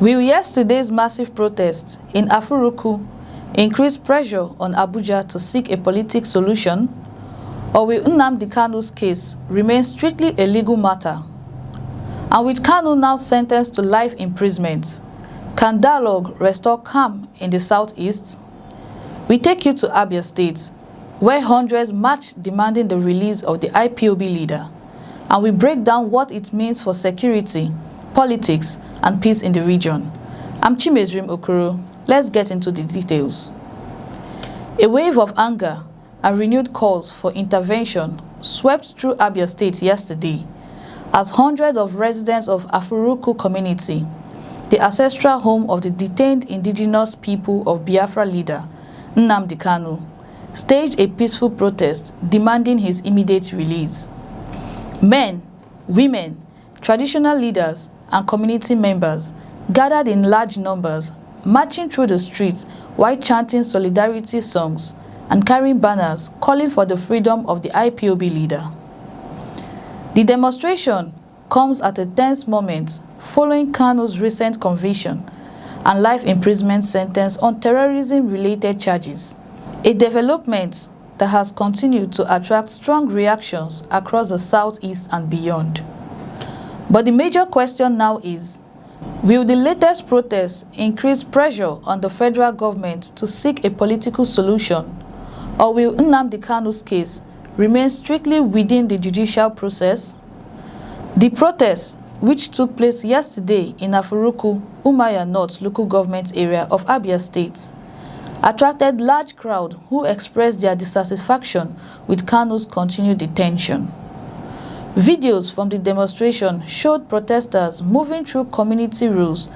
Will yesterday's massive protest in Afuruku increase pressure on Abuja to seek a political solution, or will Nnamdi Kanu's case remain strictly a legal matter? And with Kanu now sentenced to life imprisonment, can dialogue restore calm in the southeast? We take you to Abia State, where hundreds marched demanding the release of the IPOB leader, and we break down what it means for security, politics, and peace in the region. I'm Chimezrim Okoro. Let's get into the details. A wave of anger and renewed calls for intervention swept through Abia State yesterday as hundreds of residents of Afuruku community, the ancestral home of the detained indigenous people of Biafra leader Nnamdi Kanu, staged a peaceful protest demanding his immediate release. Men, women, traditional leaders, and community members gathered in large numbers, marching through the streets while chanting solidarity songs and carrying banners calling for the freedom of the IPOB leader. The demonstration comes at a tense moment following Kanu's recent conviction and life imprisonment sentence on terrorism-related charges, a development that has continued to attract strong reactions across the southeast and beyond. But the major question now is, will the latest protests increase pressure on the federal government to seek a political solution, or will Nnamdi Kanu's case remain strictly within the judicial process? The protests, which took place yesterday in Afuruku, Umuahia North local government area of Abia State, attracted large crowd who expressed their dissatisfaction with Kanu's continued detention. Videos from the demonstration showed protesters moving through community roads,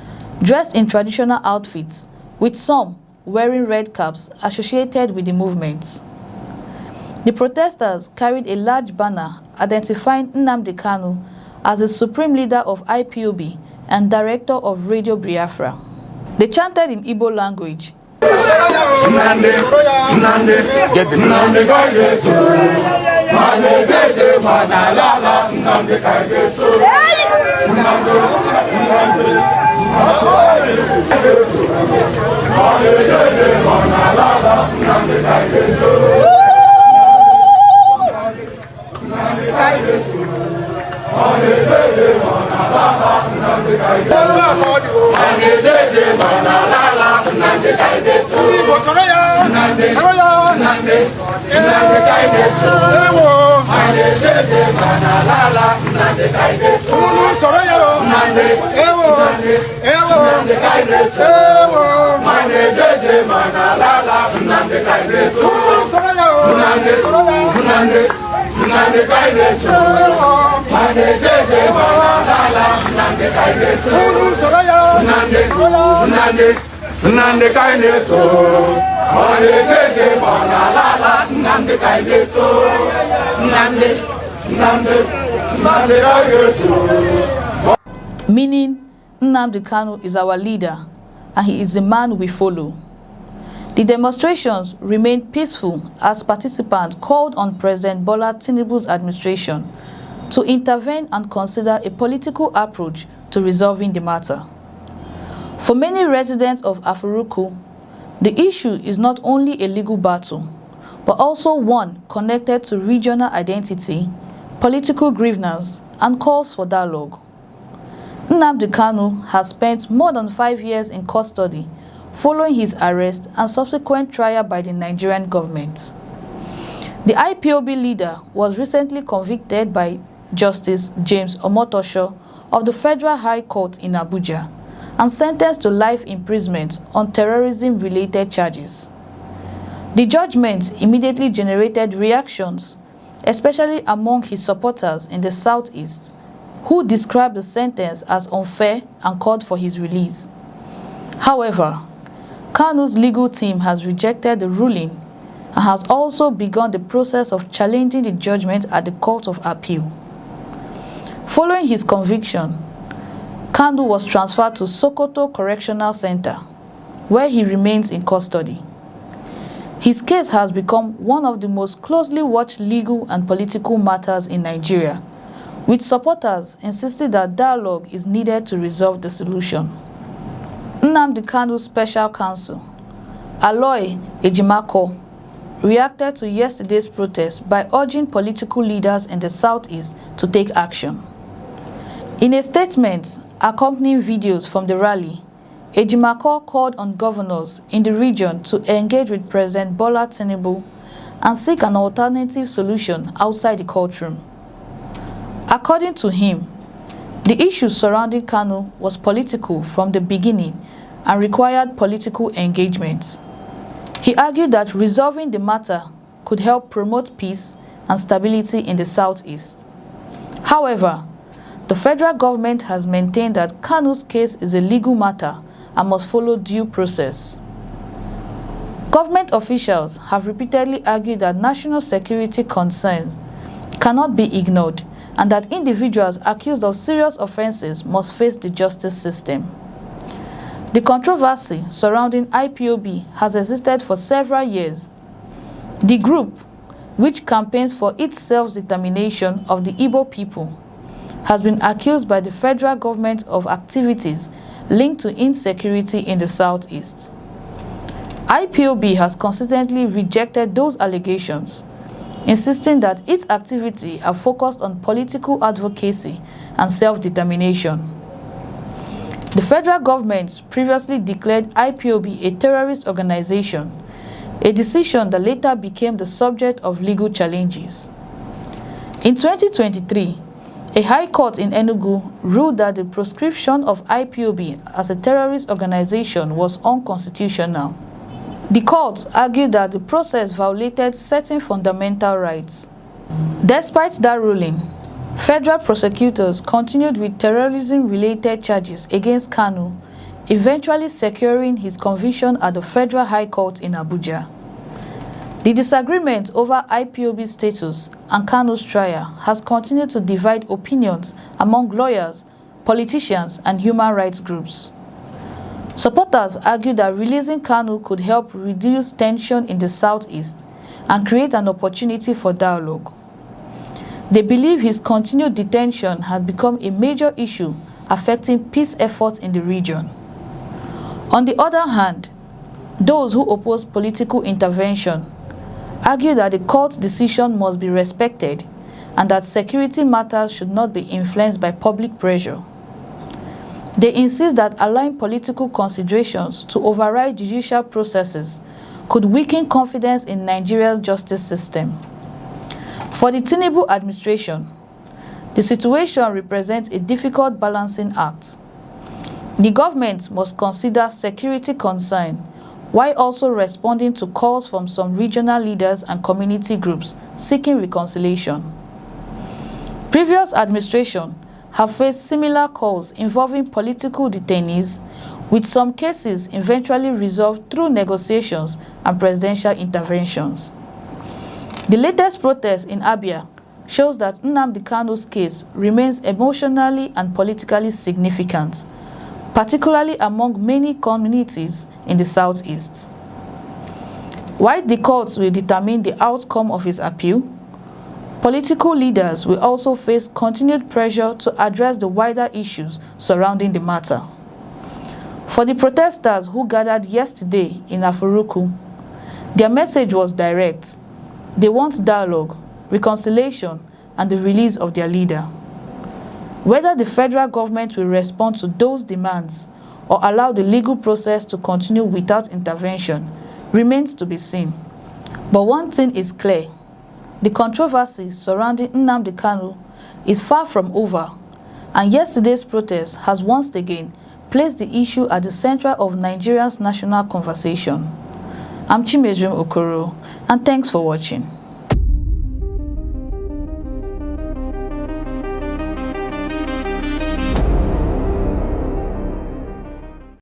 dressed in traditional outfits, with some wearing red caps associated with the movement. The protesters carried a large banner identifying Nnamdi Kanu as the supreme leader of IPOB and director of Radio Biafra. They chanted in Igbo language, Nnamdi, Nnamdi, get the Nnamdi. Meaning, Nnamdi Kanu is our leader and he is the man we follow. The demonstrations remained peaceful as participants called on President Bola Tinubu's administration to intervene and consider a political approach to resolving the matter. For many residents of Afuruku, the issue is not only a legal battle, but also one connected to regional identity, political grievance, and calls for dialogue. Nnamdi Kanu has spent more than 5 years in custody following his arrest and subsequent trial by the Nigerian government. The IPOB leader was recently convicted by Justice James Omotosho of the Federal High Court in Abuja and sentenced to life imprisonment on terrorism-related charges. The judgment immediately generated reactions, especially among his supporters in the southeast, who described the sentence as unfair and called for his release. However, Kanu's legal team has rejected the ruling and has also begun the process of challenging the judgment at the Court of Appeal. Following his conviction, Kanu was transferred to Sokoto Correctional Center, where he remains in custody. His case has become one of the most closely watched legal and political matters in Nigeria, with supporters insisting that dialogue is needed to resolve the solution. Nnamdi Kanu's special counsel, Aloy Ejimako, reacted to yesterday's protest by urging political leaders in the southeast to take action. In a statement accompanying videos from the rally, Ejimako called on governors in the region to engage with President Bola Tinubu and seek an alternative solution outside the courtroom. According to him, the issue surrounding Kanu was political from the beginning and required political engagement. He argued that resolving the matter could help promote peace and stability in the southeast. However, the federal government has maintained that Kanu's case is a legal matter and must follow due process. Government officials have repeatedly argued that national security concerns cannot be ignored and that individuals accused of serious offenses must face the justice system. The controversy surrounding IPOB has existed for several years. The group, which campaigns for its self-determination of the Igbo people, has been accused by the federal government of activities linked to insecurity in the southeast. IPOB has consistently rejected those allegations, insisting that its activities are focused on political advocacy and self-determination. The federal government previously declared IPOB a terrorist organization, a decision that later became the subject of legal challenges. In 2023, a high court in Enugu ruled that the proscription of IPOB as a terrorist organization was unconstitutional. The court argued that the process violated certain fundamental rights. Despite that ruling, federal prosecutors continued with terrorism-related charges against Kanu, eventually securing his conviction at the Federal High Court in Abuja. The disagreement over IPOB's status and Kanu's trial has continued to divide opinions among lawyers, politicians, and human rights groups. Supporters argue that releasing Kanu could help reduce tension in the southeast and create an opportunity for dialogue. They believe his continued detention has become a major issue affecting peace efforts in the region. On the other hand, those who oppose political intervention argue that the court's decision must be respected and that security matters should not be influenced by public pressure. They insist that allowing political considerations to override judicial processes could weaken confidence in Nigeria's justice system. For the Tinubu administration, the situation represents a difficult balancing act. The government must consider security concerns while also responding to calls from some regional leaders and community groups seeking reconciliation. Previous administrations have faced similar calls involving political detainees, with some cases eventually resolved through negotiations and presidential interventions. The latest protest in Abia shows that Nnamdi Kanu's case remains emotionally and politically significant, particularly among many communities in the southeast. While the courts will determine the outcome of his appeal, political leaders will also face continued pressure to address the wider issues surrounding the matter. For the protesters who gathered yesterday in Afuruku, their message was direct. They want dialogue, reconciliation, and the release of their leader. Whether the federal government will respond to those demands or allow the legal process to continue without intervention remains to be seen. But one thing is clear: the controversy surrounding Nnamdi Kanu is far from over, and yesterday's protest has once again placed the issue at the center of Nigeria's national conversation. I'm Chimezrim Okoro, and thanks for watching.